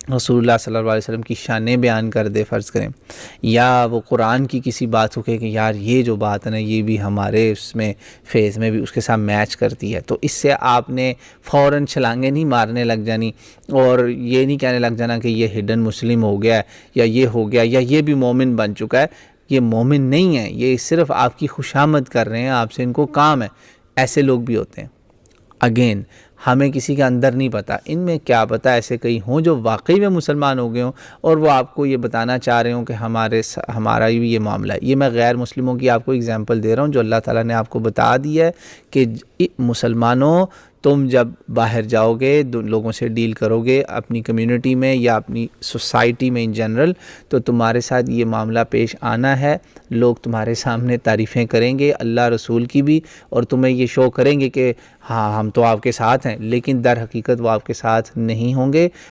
रसूलुल्लाह सल्लल्लाहु अलैहि वसल्लम की शानें बयान कर दे फ़र्ज़ करें, या वो कुरान की किसी बात हो कि यार ये जो बात है ना ये भी हमारे उसमें फेज़ में भी उसके साथ मैच करती है, तो इससे आपने फ़ौरन छलांगे नहीं मारने लग जानी और ये नहीं कहने लग जाना कि ये हिडन मुस्लिम हो गया है या ये हो गया या ये भी मोमिन बन चुका है। ये मोमिन नहीं है, ये सिर्फ़ आपकी खुशामद कर रहे हैं, आपसे इनको काम है। ऐसे लोग भी होते हैं। अगेन हमें किसी के अंदर नहीं पता, इनमें क्या पता ऐसे कई हों जो वाकई में मुसलमान हो गए हों और वो आपको ये बताना चाह रहे हों कि हमारा भी ये मामला है। ये मैं गैर मुस्लिमों की आपको एग्जांपल दे रहा हूँ जो अल्लाह ताला ने आपको बता दिया है कि मुसलमानों तुम जब बाहर जाओगे लोगों से डील करोगे अपनी कम्युनिटी में या अपनी सोसाइटी में इन जनरल, तो तुम्हारे साथ ये मामला पेश आना है। लोग तुम्हारे सामने तारीफ़ें करेंगे अल्लाह रसूल की भी, और तुम्हें ये शो करेंगे कि हाँ हम तो आपके साथ हैं, लेकिन दर हकीकत वो आपके साथ नहीं होंगे।